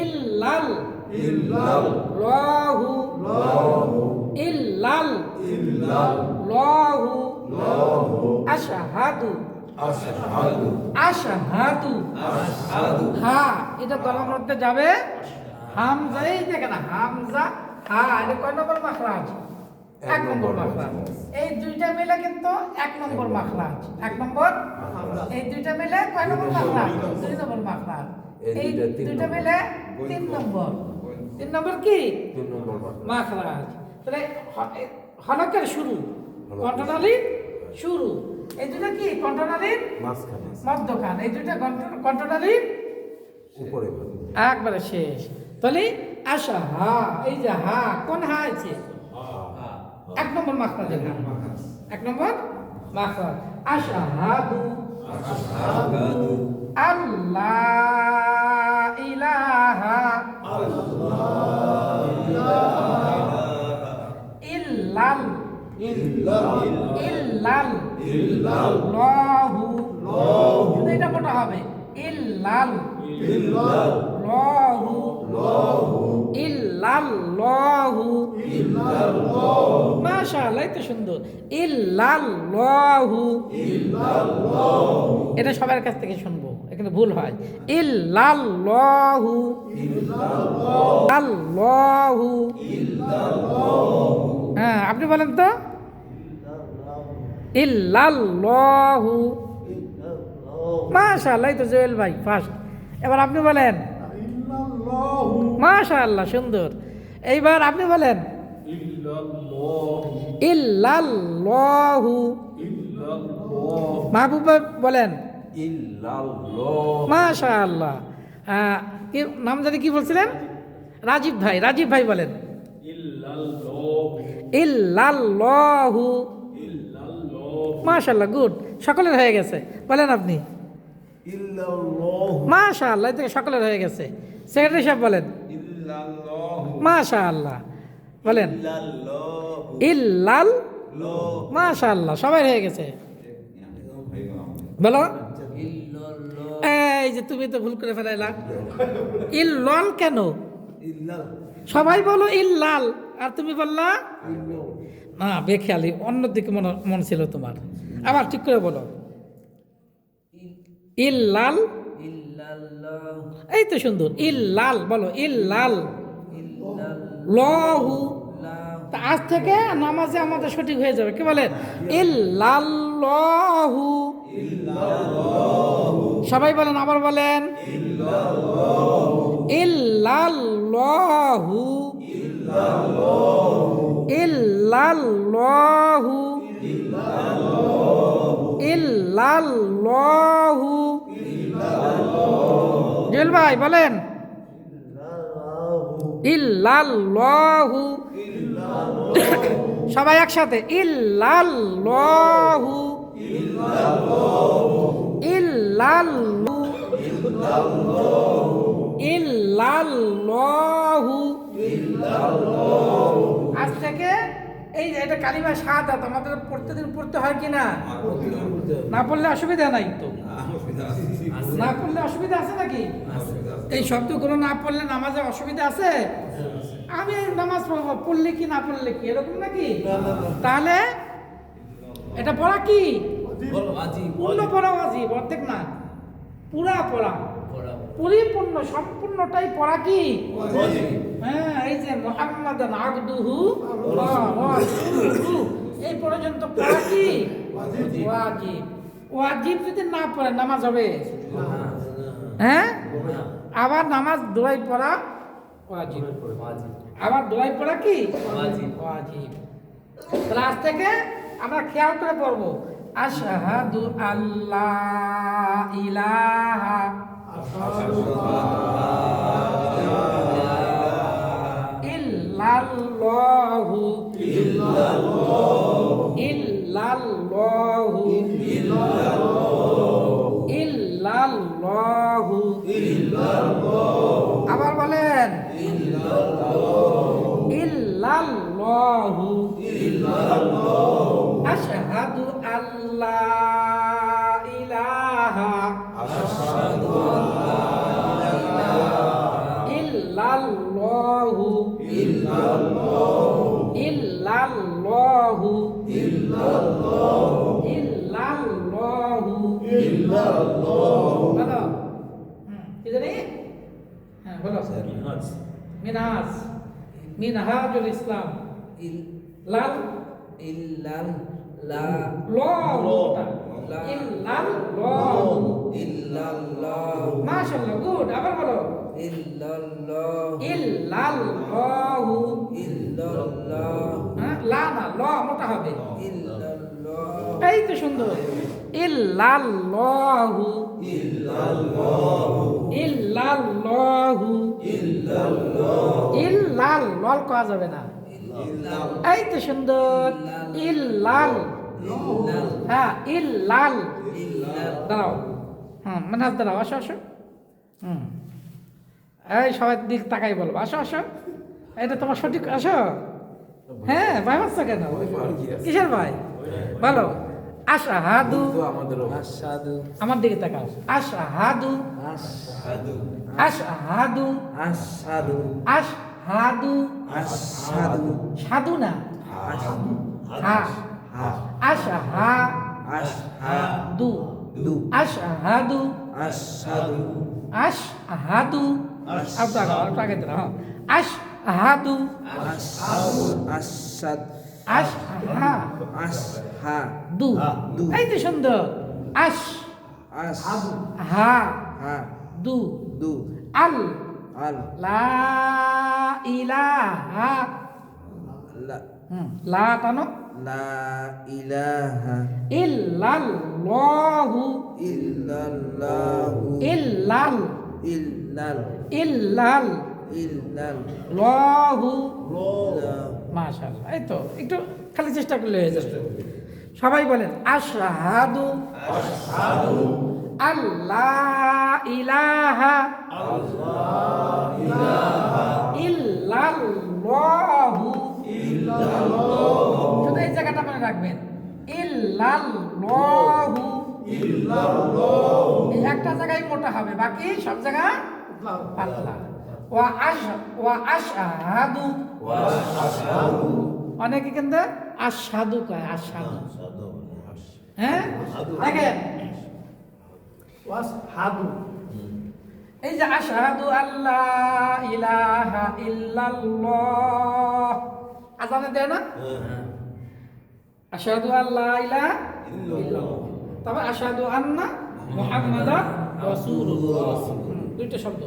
ইল্লাল লাহু ইল্লাল লাহু আশহাদু আশহাদু। হ্যাঁ, এটা গলার মধ্যে যাবে, হামজা। এই দেখেন হামজা হা, এটা কয় নম্বর মাখরাজ? 1 নম্বর মাখরাজ। এই দুইটা মিলে কিন্তু 1 নম্বর মাখরাজ। 1 নম্বর, এই দুইটা মিলে কয় নম্বর মাখরাজ? 2 নম্বর মাখরাজ। এই দুইটা মিলে 3 নম্বর। 3 নম্বর কি? মাখরাজ। তাহলে হলকের শুরু, কণ্ঠনালীর শুরু। এই দুটো কি? কণ্ঠনালীর মধ্যখান। এই দুইটা কণ্ঠনালীর উপরে একবারে শেষ। তাহলে আশা হা, এই যে হা, কোন হা আছে? 1 নম্বর মাখরাজের হা, 1 নম্বর মাখরাজ। আশহাদু আল্লাহ ইলাহা ইল্লাল ইল্লাল লাহু। কিন্তু এটা মোটা হবে, ইল্লাল লাহু ইল্লাল্লাহু। মাশাআল্লাহ, এত সুন্দর। ইল্লাল্লাহু, এটা সবার কাছ থেকে শুনবো, এখানে ভুল হয়। ইল্লাল্লাহু আল্লাহু। হ্যাঁ, আপনি বলেন তো। ইল্লাল্লাহু। মাশাআল্লাহ, এই তো জুয়েল ভাই ফার্স্ট। এবার আপনি বলেন। মাশাআল্লাহ, সুন্দর। এইবার আপনি বলেন। ইল্লাল্লাহু। মাহবুব ভাই বলেন। মাশাআল্লাহ। কি নাম জানি, কি বলছিলেন? রাজীব ভাই। রাজীব ভাই বলেন। ইল্লাল্লাহু। মাশাআল্লাহ, গুড। সকলের হয়ে গেছে, বলেন আপনি। মাশাআল্লাহ, এই থেকে সকলের হয়ে গেছে। সেক্রেটারি সাহেব বলেন। মাশাআল্লাহ, বলেন। ইল্লাল ল মাশাআল্লাহ, সবাই হয়ে গেছে। বলো। এই যে তুমি তো ভুল করে ফেলাইলা, ইল্লাল কেন? সবাই বলো ইল্লাল, আর তুমি বললা না, বেখেয়ালি, অন্যদিকে মন ছিল তোমার। আবার ঠিক করে বলো, ইল্লাল। এই তো সুন্দর, ইল্লাল বলো, ইল্লাল লহু। তা আজ থেকে নামাজে আমাদের সঠিক হয়ে যাবে। কি বলেন? ইল্লাল্লাহু। সবাই বলেন, আবার বলেন, ইল্লাল্লাহু, ইল্লাল্লাহু, ইল্লাল্লাহু। জুয়েল ভাই বলেন, ইল্লাল্লাহু। সবাই একসাথে, ইল্লাল্লাহু, ইল্লাল্লাহু, ইল্লাল্লাহু। আজ থেকে এই যে এটা কালিমা শাহাদাত আমাদের প্রত্যেকদিন পড়তে হয় কি না? না পড়লে অসুবিধা নাই তো? না পড়লে অসুবিধা আছে নাকি? এই শব্দগুলো না পড়লে নামাজে অসুবিধা আছে? আমি নামাজ পড়লে কি না পড়লে কি এরকম নাকি? তাহলে এটা পড়া কি? পূর্ণ পড়া ওয়াজিব, অর্ধেক না, পুরা পড়া, পরিপূর্ণ সম্পূর্ণটাই পড়া কি? হ্যাঁ, এই যে মুহাম্মাদান আবদুহু ওয়া রাসূলুহু, এই পর্যন্ত পড়া কি? ওয়াজিব। ওয়াজিব যদি না পড়ে নামাজ হবে? হ্যাঁ। আবার নামাজ দোয়াই পড়া ওয়াজিব, আবার দোয়াই পড়া কি? ওয়াজিব। তাহলে আজ থেকে আমরা খেয়াল করে পড়বো, আশহাদু আল্লা ইলাহা ইল্লাল্লাহু, ইল্লাল্লাহু, ইল্লাল্লাহু। আবার বলেন, ইল্লাল্লাহু, আশহাদু আল্লা ইলাহা ইল্লাল্লাহু, ইল্লাল্লাহু, ইল্লাল্লাহু। বলো। কি জানি? হ্যাঁ বলো। মিনহাজ, মিনহাজুল ইসলাম। লাল ইল্লাল লা লটা ইল্লাল্লাহু, ইল্লাল্লাহ মাশাআল্লাহ, গুড। আবার বলো, ইল্লাল্লাহ ইল্লাল্লাহু, ইল্লাল্লাহ হ্যাঁ, লা না, ল মোটা হবে। ইল্লাল্লাহ এই তো সুন্দর, ইল্লাল্লাহু, ইল্লাল্লাহু, ইল্লাল লল করা যাবে না। এই তো সুন্দর, ইল্লাল, হ্যাঁ, ইল্লাল। দাঁড়াও, মানহাজ দাঁড়াও, আসো আসো। এই সবাই দিক তাকাই বলবো, আসো আসো, এটা তোমার সঠিক। আসো। হ্যাঁ, ভাই বাচ্চা কেন? কিসের ভাই? বলো, আশহাদু, আশহাদু আমার দিকে তাকাও, আশহাদু, আশহাদু আশহাদু, আশহাদু আশহাদু, আশহাদু সাধু না, হা, আশহা, আশহাদু দু, আশহাদু, আশহাদু আশহাদু, আগে দাও, আশহাদু, আশহাদ আশহা, আশহাদু দু। এই তো সুন্দর, আশ, হা, হা দু, দু আল, আল লা ইলাহা, লা লা টানো, লা ইলাহা ইল্লাল্লাহু, ইল্লাল্লাহু ইল্লাল, ইল্লাল ইল্লাল ইল্লাল লাহু। মাশাআল্লাহ, এই তো একটু খালি চেষ্টা করলে হয়ে যাবে। সবাই বলেন, আশহাদু আল্লাহ ইলাহা ইল্লাল্লাহু। শুধু এই জায়গাটা মনে রাখবেন। ইল্লাল্লাহু এই একটা জায়গায় মোটা হবে, বাকি সব জায়গায় পাতলা। ওয়া আশহাদু অনেকে কিন্তু আশহাদু কয়, আশহাদু। হ্যাঁ দেখেন ওয়াসহাদু, এই যে আশহাদু আল্লাহ ইলাহা ইল্লাল্লাহ আজানে দেয় না, আশহাদু আল্লাহ ইলাহা ইল্লাল্লাহ, তবে আশহাদু আন্না মুহাম্মাদার রাসূলুল্লাহ, দুইটা শব্দ।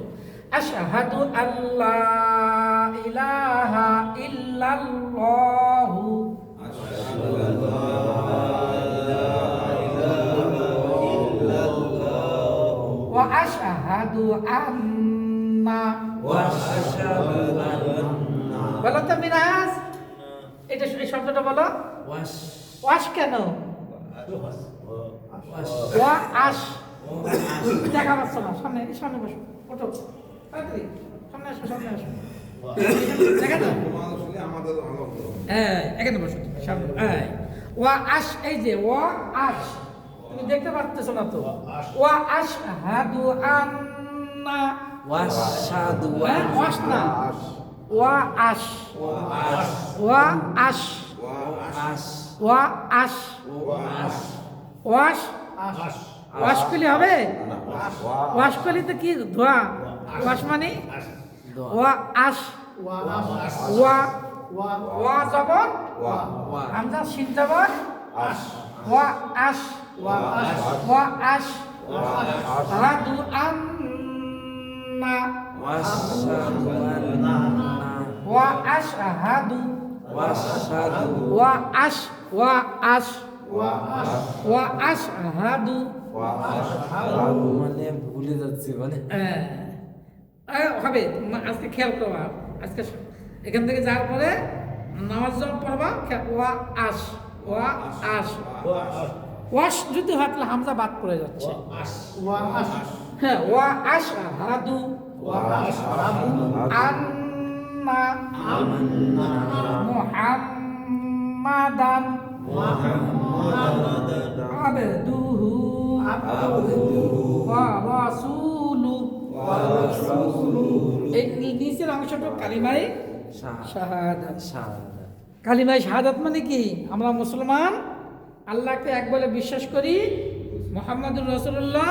আশহাদু আল্লাহ ইলাহা ইল্লাল্লাহ ওয়া আশহাদু আন্না বলো তো মিনাজ, এটা এই শব্দটা বলো। ওয়াশ কেন? ওয়া আশ দেখা পাচ্ছ না, সামনে সামনে বসো, ওঠো তাড়াতাড়ি, সামনে আসো, সামনে আসো, দেখা না? আমাদের ভালো হতো। এখানে বসো তুমি, সামনে। ওয়া আশ, এই যে ওয়া আশ, তুমি দেখতে পাচ্ছ না তো? ওয়া আশহাদু আন্না ওয়াশহাদু ওয়াশ না, ওয়া আশ, ওয়া আশ, ওয়া আশ, ওয়াশ ওয়াশ করলে হবে? ওয়াশ করলে তো কি ধোয়া, ওয়াশ মানে ওয়া আশ, ওয়া ওয়া জবর, হামজা শিন জবর, ওয়া আশ, ওয়া আশ, হাদু আন্না, ওয়াশহাদু আন্না ওয়া আশহাদু, ওয়াশহাদু ওয়া আশ, ওয়া আশ, ওয়া আশহাদু, মানে ভুলে যাচ্ছি মানে হবে। আজকে খেয়াল করবা, আজকে এখান থেকে যাওয়ার পরে নামাজ যখন পড়বা, ওয়া আশ, ওয়া আশ, ওয়াশ যদি হয় তাহলে হামজা বাদ পড়ে যাচ্ছে। হ্যাঁ, ওয়া আশহাদু আন্না মুহাম্মাদান আবদুহু ওয়া রাসূলুহু। এই নিচের অংশটা কালিমায়ে শাহাদাত। কালিমায়ে শাহাদাত মানে কি? আমরা মুসলমান, আল্লাহকে এক বলে বিশ্বাস করি, মুহাম্মাদুর রাসূলুল্লাহ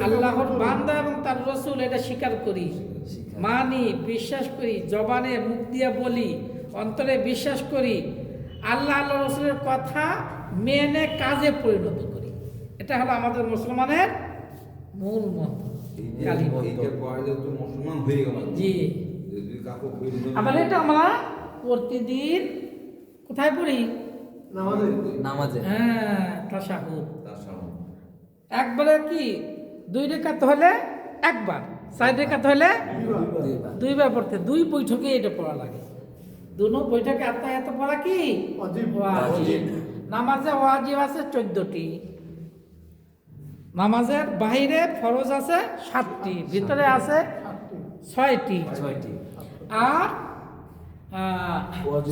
আল্লাহর বান্দা এবং তার রাসূল, এটা স্বীকার করি, মানি, বিশ্বাস করি, জবানে মুখ দিয়ে বলি, অন্তরে বিশ্বাস করি, আল্লাহ রাসূলের কথা মেনে কাজে পরিণত করি। এটা হলো আমাদের মুসলমানের মূল মন্ত্র, কালিমা। এইটা পড়লে তো মুসলমান হয়ে গেল। জি, যদি কাকু প্রয়োজন আবার এটা আমরা প্রতিদিন কোথায় পড়ি? নামাজে হ্যাঁ, তাশাহুদ। তার সামনে একবারে কি 2 রাকাত হলে একবার, 4 রাকাত হলে দুইবার পড়তে, 2 বৈঠকে এটা পড়া লাগে। দুনো বৈঠকে আত্মায়াত পড়া কি ওয়াজিব। নামাজে ওয়াজিব আছে 14টি, নামাজের বাইরে ফরজ আছে 7টি, ভিতরে আছে 6টি, আর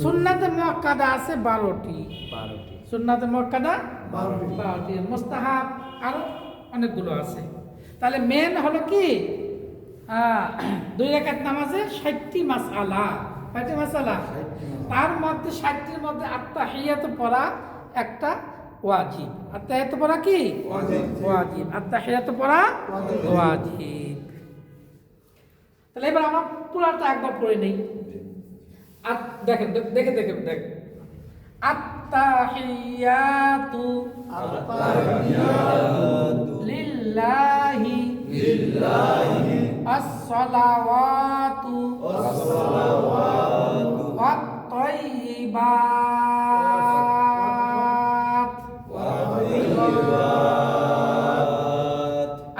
সুন্নাতে মুআক্কাদা আছে 12টি। সুন্নাতে মুআক্কাদা 12টি, মুস্তাহাব আরো অনেকগুলো আছে। তাহলে মেন হলো কি 2 রাকাত নামাজে 60টি মাসআলা। কয়টি মাসআলা? তার মধ্যে 60টির মধ্যে আত্তাহিয়াত পড়া একটা ওয়াজিব। আত্তাহিয়াত পড়া কি ওয়াজিব, আত্তাহিয়াত পড়া ওয়াজিব। তাহলে এবার আমরা পুরাটা একবার পড়ে নেই। আর দেখেন, দেখে দেখে দেখেন, আত্তাহিয়াতু লিল্লাহি আসসালাওয়াতু ওয়াত-তাইয়্যিবাত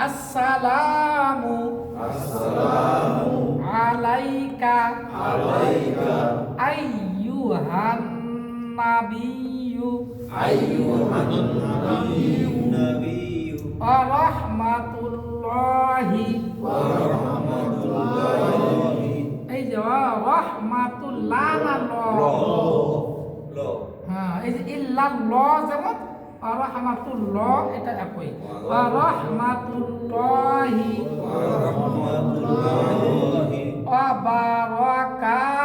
আসসালামু আলাইকা আইয়ুহান নাবিয়্যু ওয়া রাহমাতুল্লাহি, এই যে রাহমাতুল্লাহ না ল, হ্যাঁ, এই যে ইল্লাল্লাহ যেমন রাহমাতুল্লাহ এটা একই ওয়া রাহমাতুল্লাহি ওয়া বারাকাতুহু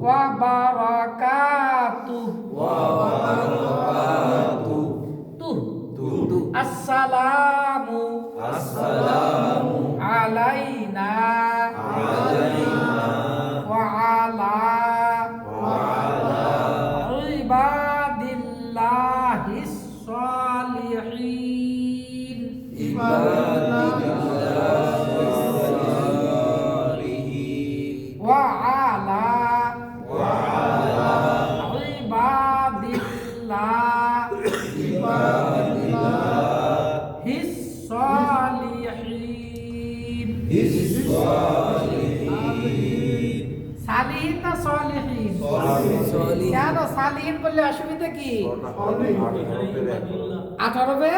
ওয়া বারাকাতুহু আসসালামু আলাইনা ওয়া আলা ইবাদিল্লাহিস সালিহিন ওয়া আলা ইবাদিল্লাহিস সালিহিন সালিহিন না সালিহিন কেন সালিহিন বললে অসুবিধা কি 8 হরফে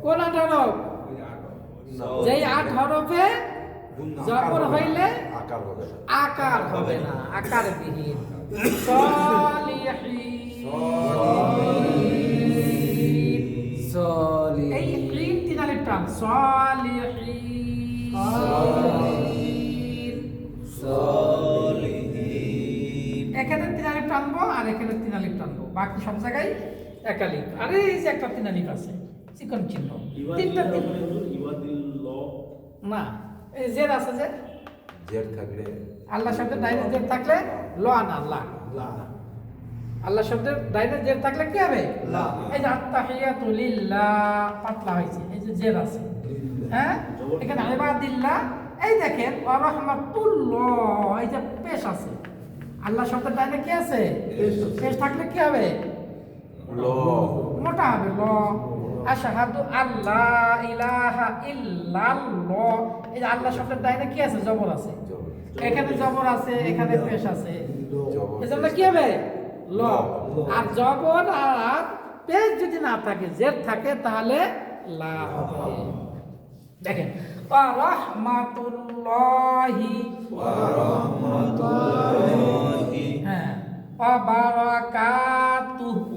কোন 8 হরফ যেই 8 হরফে জবর হইলে আকার হবে না আকার বিহীন সালিহিন এই হিন তিন আলিফ টান সালিহিন এখানে তিন আলিফ টানবো আর এখানে তিন আলিফ টানবো বাকি সব জায়গায় এক আলিফ আর এই যে একটা তিন আলিফ আছে চিকন চিহ্ন তিনটা তিন না এই জের আছে যে জেড থাকলে আল্লাহ শব্দের ডাইনে জের থাকলে ল না আল্লাহ আল্লাহ শব্দের ডাইনে জের থাকলে কি হবে এই যে আত্তাহিয়াতু লিল্লাহ পাতলা হয়েছে এই যে জের আছে হ্যাঁ এখানে ইবাদিল্লাহ এই দেখেন ওয়া রাহমাতুল্লাহ এই যে পেশ আছে আল্লাহ শব্দের ডাইনে কি আছে পেশ থাকলে কি হবে ল মোটা হবে ল আশহাদু আল্লা ইলাহা ইল্লাল্লাহ এই যে আল্লাহ শব্দের ডাইনে কি আছে জবর আছে এখানে জবর আছে এখানে পেশ আছে এজন্য কি হবে ল আর জবর আর পেশ যদি না থাকে জের থাকে তাহলে লা হবে দেখেন ওয়া রাহমাতুল্লাহি হ্যাঁ ওয়া বারাকাতুহু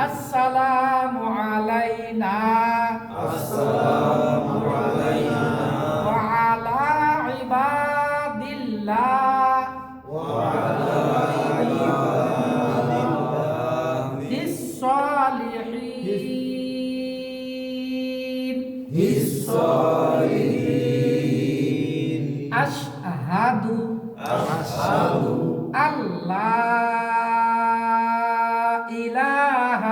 আসসালামু আলাইনা ওয়া আলা ইবাদিল্লাহ الصالحين أشهد ألا إله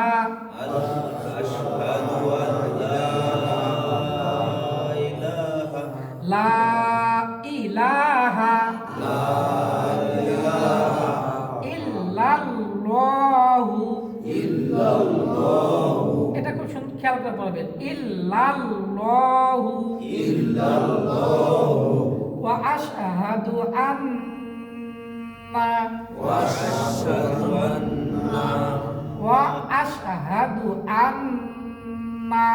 لا إله إلا الله এটা খুব সুন্দর খেয়াল করে পড়বেন ইল্লাল্লাহু ওয়া আশহাদু আন্না ওয়া আশহাদু আন্না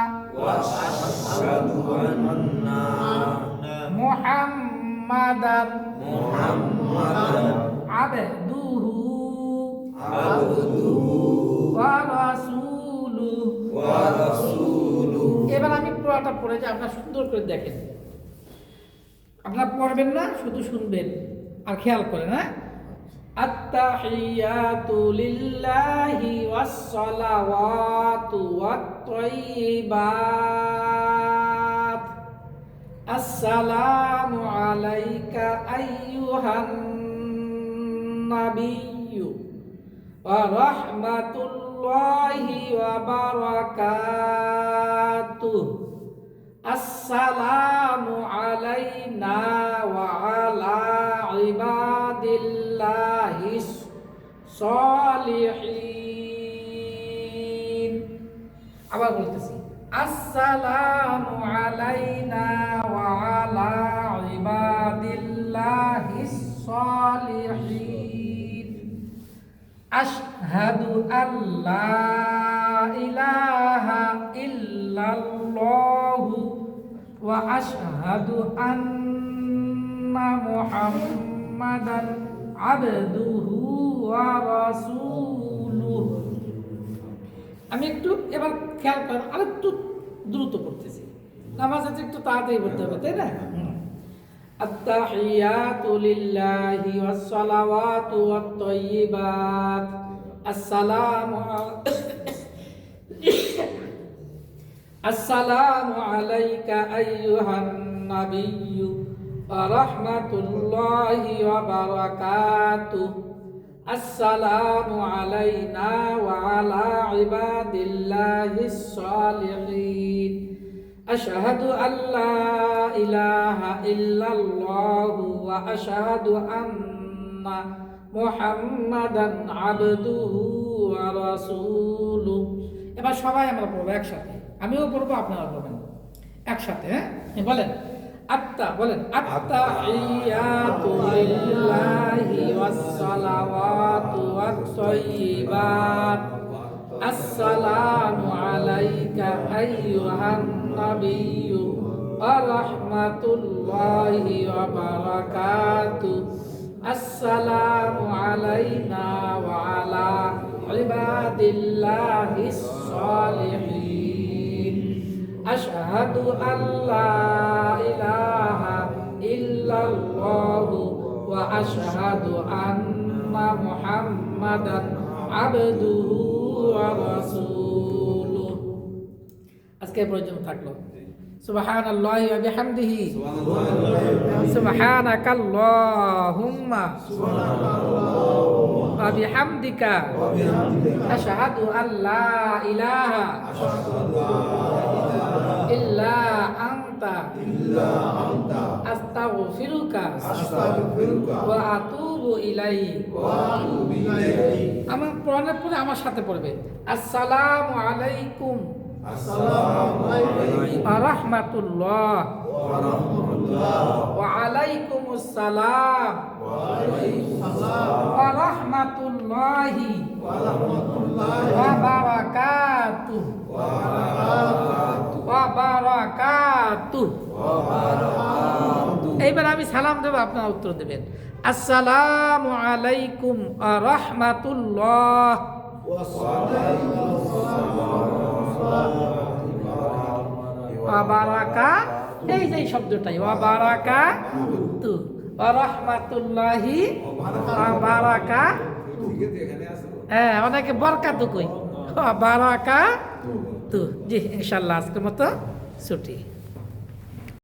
মুহাম্মাদান আবদুহু ওয়া রাসূলুহু এবার আমি পুরোটা পড়ে যে আপনারা সুন্দর করে দেখেন আপনারা পড়বেন না শুধু শুনবেন আর খেয়াল করেন হ্যাঁ আত্তাহিয়াতু লিল্লাহি ওয়াস সালাওয়াতু ওয়াত তাইয়্যিবাত আসসালামু আলাইকা আইয়ুহান নাবিয়্যু ওয়া রাহমাতুল্লাহি ওয়া বারাকাতুহু আসসালামু আলাইনা ওয়া আলা ইবাদিল্লাহিস সালিহিন আবার বলতেছি আসসালামু আলাইনা ওয়া আলা ইবাদিল্লাহিস সালিহিন আশহাদু আল্লা ইলাহা ইল্লাল্লাহু ওয়া আশহাদু আন্না মুহাম্মাদান আবদুহু ওয়া রাসূলুহু। আমি একটু এবার খেয়াল করেন, আরেকটু দ্রুত পড়তেছি, নামাজ আছে একটু তাড়াতাড়ি পড়তে হবে, তাই না? আত্তাহিয়াতু লিল্লাহি ওয়াস সালাওয়াতু ওয়াত তাইয়্যিবাত। আসসালামু আলাইকা আইয়ুহান নাবিয়্যু ওয়া রাহমাতুল্লাহি ওয়া বারাকাতুহু। আসসালামু আলাইনা ওয়া আলা ইবাদিল্লাহিস সালিহিন। আশহাদু আল্লা ইলাহা ইল্লাল্লাহু ওয়া আশহাদু আন্না মুহাম্মাদান আবদুহু ওয়া রাসূলুহু। এবার সবাই আমরা পড়বো একসাথে, আমিও পড়বো আপনারা পড়বেন একসাথে। হ্যাঁ বলেন বলেন আত্তাহিয়াতু লিল্লাহি ওয়াস সালাওয়াতু ওয়াত তাইয়্যিবাত। আসসালামু আলাইকা আইয়ুহান নাবিয়্যু ওয়া রাহমাতুল্লাহি ওয়া বারাকাতুহু। আসসালামু আলাইনা ওয়া আলা ইবাদিল্লাহিস সালিহিন। আশহাদু আল্লা ইলাহা ইল্লাল্লাহু ওয়া আশহাদু আন্না মুহাম্মাদান আবদুহু ওয়া রাসূলুহু। আজকে পর্যন্ত থাকলো। সুবহানাল্লাহি ওয়া বিহামদিহি সুবহানাকাল্লাহুম্মা ওয়া বিহামদিকা আশহাদু আল্লা ইলাহা ইল্লা আনতা আস্তাগফিরুকা ওয়া আতুবু ইলাইক। আমার পড়ানোর পরে আমার সাথে পড়বে। আসসালামু আলাইকুম ওয়া রাহমাতুল্লাহ ওয়া আলাইকুমুস সালাম ওয়া রাহমাতুল্লাহি ওয়া বারাকাতুহু ওয়া বারাকাতুহু। এইবার আমি সালাম দেব, আপনারা উত্তর দেবেন। আসসালামু আলাইকুম ওয়া রাহমাতুল্লাহ ওয়া বারাকাতুহু। এই যে শব্দটাই ওয়া বারাকাতুহু ওয়া রাহমাতুল্লাহি ওয়া বারাকাতুহু। হ্যাঁ, অনেকে বরকাতু কই, ওয়া বারাকাতুহু। জি ইনশাআল্লাহ আজকের মতো ছুটি।